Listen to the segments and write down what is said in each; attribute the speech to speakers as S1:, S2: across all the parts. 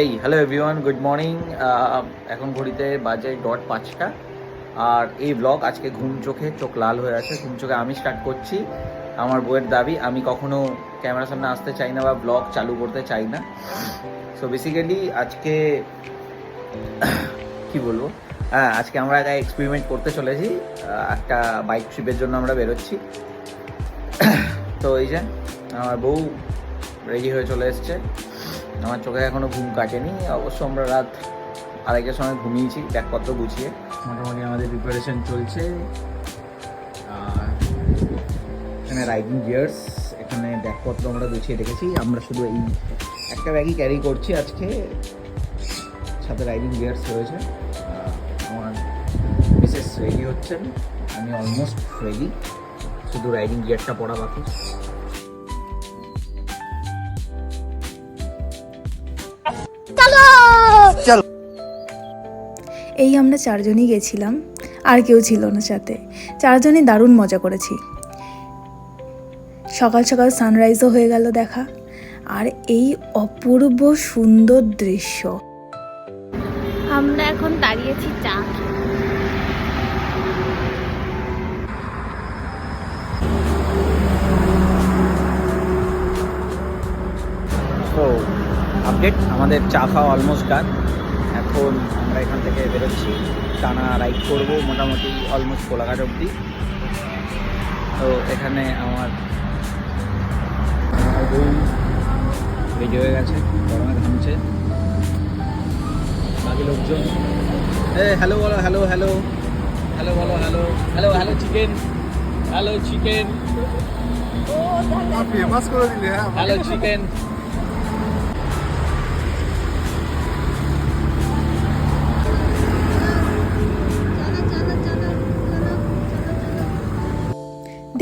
S1: এই hello everyone, good morning. এখন ঘড়িতে বাজে 5:05 আর এই ব্লগ আজকে চোখ লাল হয়ে আছে। ঘুম চোখে আমি স্টার্ট করছি। আমার বইয়ের দাবি, আমি কখনো ক্যামেরার সামনে আসতে চাই না বা ব্লগ চালু করতে চাই না। সো বেসিক্যালি আজকে কি বলবো, আজকে আমরা একটা এক্সপেরিমেন্ট করতে চলেছি। একটা বাইক ট্রিপের জন্য আমরা বেরোচ্ছি। তো এই যে আমার বউ রেডি হয়ে চলে এসছে। আমার চোখে এখনও ঘুম কাটেনি। অবশ্য আমরা রাত 2:30টার সময় ঘুমিয়েছি ব্যাগপত্র গুছিয়ে। মোটামুটি আমাদের প্রিপারেশন চলছে। আর এখানে রাইডিং গিয়ার্স, এখানে ব্যাগপত্র আমরা গুছিয়ে রেখেছি। আমরা শুধু এই একটা ব্যাগই ক্যারি করছি আজকে, সাথে রাইডিং গিয়ার্স রয়েছে। আমার মিসেস রেডি হচ্ছেন, আমি অলমোস্ট রেডি, শুধু রাইডিং গিয়ারটা পরা বাকি।
S2: এই আমরা চারজনই গেছিলাম, আর কেউ ছিল না সাথে। চারজনই দারুণ মজা করেছি। সকাল সকাল সানরাইজও হয়ে গেল দেখা, আর এই অপূর্ব সুন্দর দৃশ্য।
S3: আমরা এখন দাঁড়িয়েছি চা
S1: তো আপডেট, আমাদের চা খাওয়া অলমোস্ট ডান। এখন আমরা এখান থেকে বেরোচ্ছি, টানা রাইড করব মোটামুটি অলমোস্ট কোলাঘাট অবধি। তো এখানে আমার বউ রেডি হয়ে গেছে, গরমে ঘামছে। বাকি লোকজন হ্যালো বলো, হ্যালো হ্যালো হ্যালো বলো, hello hello hello chicken, hello chicken,
S4: famous করে দিলে। হ্যাঁ,
S1: হ্যালো চিকেন।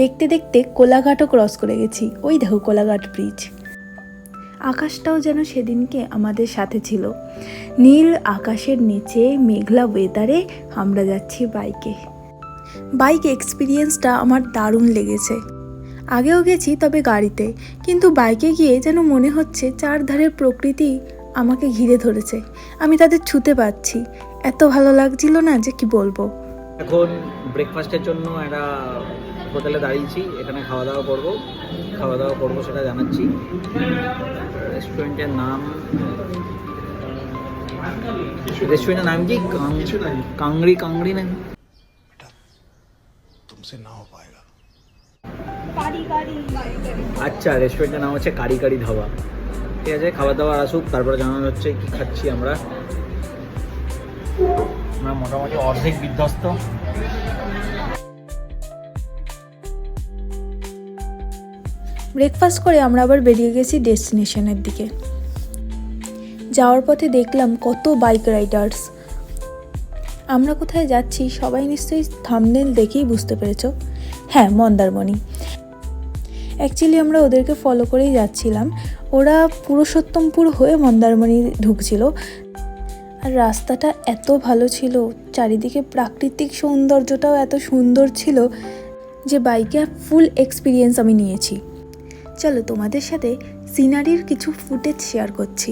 S2: দেখতে দেখতে কোলাঘাটও ক্রস করে গেছি। ওই দেখো কোলাঘাট ব্রিজ। আকাশটাও যেন সেদিনকে আমাদের সাথে ছিল। নীল আকাশের নিচে মেঘলা ওয়েদারে আমরা যাচ্ছি বাইকে। বাইক এক্সপিরিয়েন্সটা আমার দারুণ লেগেছে। আগেও গেছি তবে গাড়িতে, কিন্তু বাইকে গিয়ে যেন মনে হচ্ছে চারধারের প্রকৃতি আমাকে ঘিরে ধরেছে, আমি তাদের ছুঁতে পারছি। এত ভালো লাগছিল না যে কি বলবো।
S1: এখন ব্রেকফাস্টের জন্য একটা হোটেলে দাঁড়িয়েছি, এখানে খাওয়া দাওয়া করবো সেটা জানাচ্ছি। রেস্টুরেন্টের নাম কি কাংড়ি নাকি? আচ্ছা, রেস্টুরেন্টের নাম হচ্ছে কারি কারি ধাবা। ঠিক আছে, খাবার দাবার আসুক, তারপরে জানানো হচ্ছে কি খাচ্ছি আমরা। মোটামুটি অর্ধেক বিধ্বস্ত।
S2: ব্রেকফাস্ট করে আমরা আবার বেরিয়ে গেছি ডেস্টিনেশনের দিকে। যাওয়ার পথে দেখলাম কত বাইক রাইডার্স। আমরা কোথায় যাচ্ছি সবাই নিশ্চয়ই থাম্বনেল দেখেই বুঝতে পেরেছো। হ্যাঁ, মন্দারমণি। অ্যাকচুয়ালি আমরা ওদেরকে ফলো করেই যাচ্ছিলাম। ওরা পুরুষোত্তমপুর হয়ে মন্দারমণি ঢুকছিল। আর রাস্তাটা এত ভালো ছিল, চারিদিকে প্রাকৃতিক সৌন্দর্যটাও এত সুন্দর ছিল যে বাইকে ফুল এক্সপিরিয়েন্স আমি নিয়েছি। চলো তোমাদের সাথে সিনারির কিছু ফুটেজ শেয়ার করছি।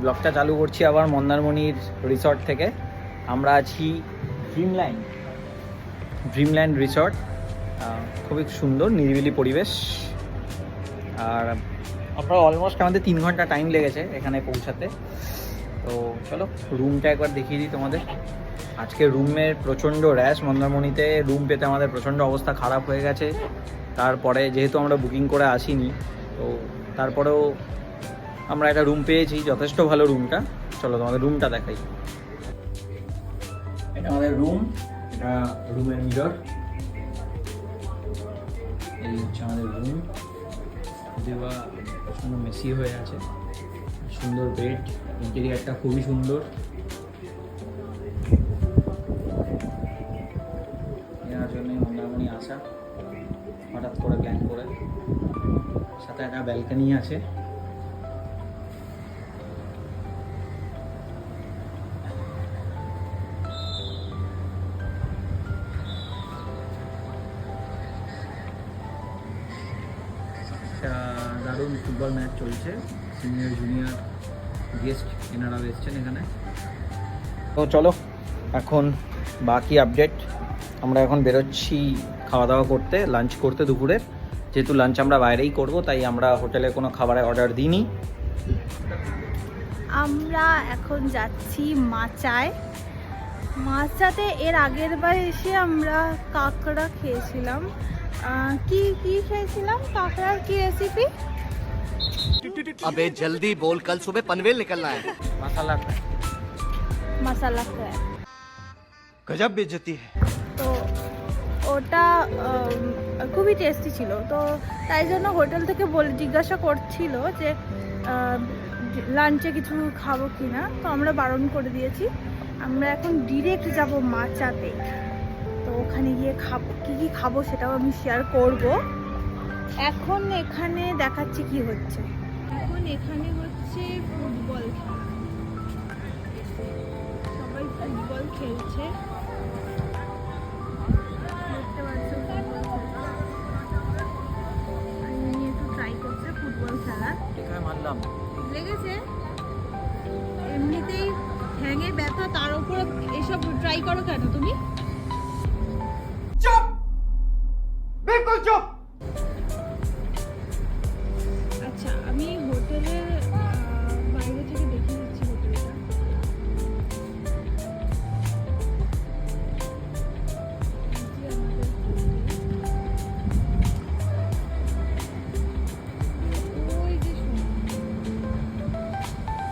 S1: ব্লগটা চালু করছি আবার মন্দারমণির রিসর্ট থেকে। আমরা আছি ড্রিমল্যান্ড রিসর্ট। খুবই সুন্দর নিরিবিলি পরিবেশ। আর আমরা অলমোস্ট আমাদের 3 ঘন্টা টাইম লেগেছে এখানে পৌঁছাতে। তো চলো রুমটা একবার দেখিয়ে দিই তোমাদের। আজকে রুমের প্রচণ্ড র্যাশ। মন্দারমণিতে রুম পেতে আমাদের প্রচণ্ড অবস্থা খারাপ হয়ে গেছে। তারপরে যেহেতু আমরা বুকিং করে আসিনি, তো তারপরেও আমরা একটা রুম পেয়েছি, যথেষ্ট ভালো রুমটা। চলো তোমাদের রুমটা দেখাই। এটা আমাদের রুম, এটা রুমের মিরর। এই হচ্ছে আমাদের রুম। দেওয়া প্রচণ্ড মেসি হয়ে আছে। সুন্দর বেড, ইন্টেরিয়ারটা খুবই সুন্দর। এর জন্যই মন্দারমণি আসা। হঠাৎ করে প্ল্যান করে। সাথে একটা ব্যালকনি আছে। দারুণ ফুটবল ম্যাচ চলছে, সিনিয়র জুনিয়র গেস্ট এনারাও এসছেন এখানে। তো চলো এখন বাকি আপডেট। আমরা এখন বেরোচ্ছি খাওয়া দাওয়া করতে, লাঞ্চ করতে দুপুরের। যেহেতু লাঞ্চ আমরা বাইরেই করব, তাই আমরা হোটেলে কোনো খাবারের অর্ডার দিইনি।
S3: আমরা এখন যাচ্ছি মাচায়। মাচাতে এর আগের বার এসে আমরা কাঁকড়া খেয়েছিলাম। কি কি খেয়েছিলাম? কাঁকড়ার কি রেসিপি?
S4: अबे जल्दी बोल, कल सुबह पनवेल निकलना है।
S1: মশলা ফ্রাই।
S3: মশলা ফ্রাই।
S4: गजब बेइज्जती है।
S3: তো ওটা খুবই টেস্টি ছিল। তো তাই জন্য হোটেল থেকে জিজ্ঞাসা করছিল যে লাঞ্চে কিছু খাবো কি না। তো আমরা বারণ করে দিয়েছি। আমরা এখন ডিরেক্ট যাব মাচাতে। তো ওখানে গিয়ে খাবো, কী কী খাবো সেটাও আমি শেয়ার করব। এখন এখানে দেখাচ্ছি কি হচ্ছে। এখন এখানে হচ্ছে ফুটবল খেলা, সবাই ফুটবল খেলছে। দেখতে পাচ্ছ ফুটবল খেলা, আমি একটু ট্রাই করছে ফুটবল খেলা।
S1: এখানে মারলাম
S3: লেগেছে এমনিতেই হ্যাঙে ব্যথা, তার উপরে এসব ট্রাই করো কেন তুমি?
S4: चुप, बिल्कुल चुप।
S3: আচ্ছা, আমি হোটেলের বাইরে থেকে দেখে নিচ্ছি হোটেলটা। ওই যে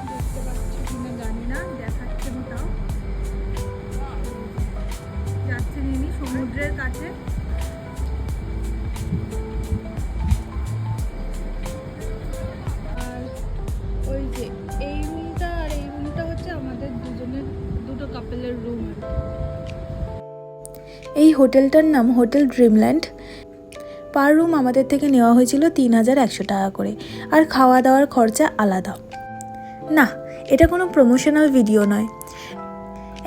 S3: দেখতে পাচ্ছ কিনা জানি না, দেখাচ্ছে না তাও। যাচ্ছে নিনি সমুদ্রের কাছে। আর ওই যে এই রুমটা আর এই রুমটা হচ্ছে আমাদের দুজনের, দুটো কাপেলের রুম।
S2: এই হোটেলটার নাম হোটেল ড্রিমল্যান্ড। পার রুম আমাদের থেকে নেওয়া হয়েছিল 3100 টাকা করে, আর খাওয়া দাওয়ার খরচা আলাদা। না, এটা কোনো প্রমোশনাল ভিডিও নয়।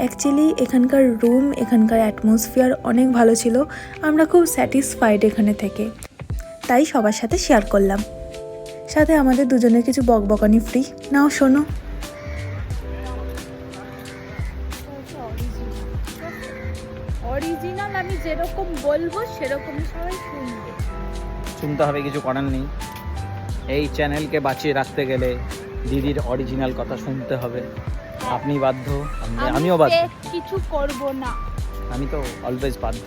S2: অ্যাকচুয়ালি এখানকার রুম, এখানকার অ্যাটমসফিয়ার অনেক ভালো ছিল। আমরা খুব স্যাটিসফাইড এখানে থেকে, তাই সবার সাথে শেয়ার করলাম। সাথে আমাদের দুজনের কিছু বকবকানি ফ্রি। নাও শোনো।
S3: অরিজিনাল আমি যেরকম বলবো সেরকমই সবাই শুনবে।
S1: শুনতে হবে, কিছু করার নেই। এই চ্যানেলকে বাঁচিয়ে রাখতে গেলে দিদির অরিজিনাল কথা শুনতে হবে। আপনি বাধ্য, আমিও বাধ্য।
S3: fake কিছু করব না।
S1: আমি তো অলওয়েজ বাধ্য।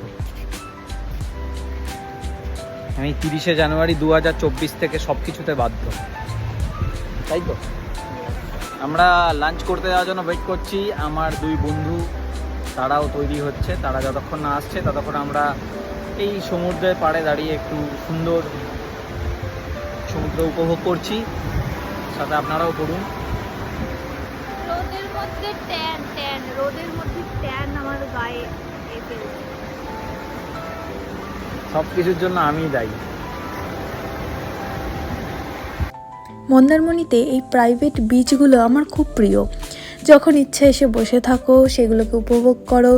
S1: আমি 30শে জানুয়ারি 2024 থেকে সব কিছুতে বাধ্য, তাই তো। আমরা লাঞ্চ করতে যাওয়ার জন্য ওয়েট করছি। আমার দুই বন্ধু তারাও তৈরি হচ্ছে। তারা যতক্ষণ না আসছে ততক্ষণ আমরা এই সমুদ্রের পাড়ে দাঁড়িয়ে একটু সুন্দর সমুদ্র উপভোগ করছি। সাথে আপনারাও করুন।
S3: রোদের মধ্যে ট্যান, রোদের মধ্যে ট্যান আমার গায়ে এসে।
S1: সব কিছুর জন্য আমিই দায়ী।
S2: মন্দারমণিতে এই প্রাইভেট বিচগুলো আমার খুব প্রিয়। যখন ইচ্ছে এসে বসে থাকো, সেগুলোকে উপভোগ করো।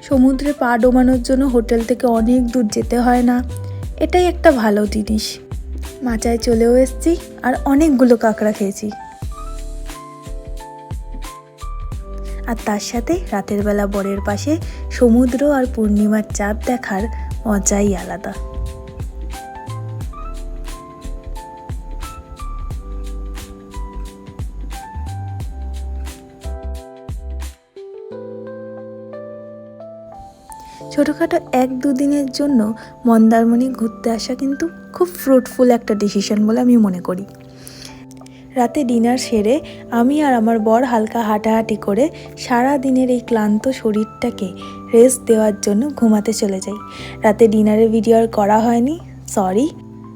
S2: সমুদ্রে পা ডোবানোর জন্য হোটেল থেকে অনেক দূর যেতে হয় না, এটাই একটা ভালো জিনিস। মাচায় চলেও এসেছি আর অনেকগুলো কাঁকড়া খেয়েছি। আর তার সাথে রাতের বেলা বরের পাশে সমুদ্র আর পূর্ণিমার চাঁদ দেখার মজাই আলাদা। ছোটোখাটো 1-2 দিনের জন্য মন্দারমণি ঘুরতে আসা কিন্তু খুব ফ্রুটফুল একটা ডিসিশন বলে আমি মনে করি। রাতে ডিনার সেরে আমি আর আমার বর হালকা হাঁটাহাঁটি করে সারা দিনের এই ক্লান্ত শরীরটাকে রেস্ট দেওয়ার জন্য ঘুমাতে চলে যাই। রাতে ডিনারের ভিডিও আর করা হয়নি, সরি,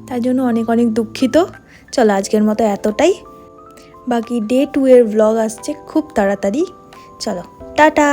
S2: তার জন্য অনেক অনেক দুঃখিত। চলো আজকের মতো এতটাই। বাকি ডে 2 এর ব্লগ আসছে খুব তাড়াতাড়ি। চলো টাটা।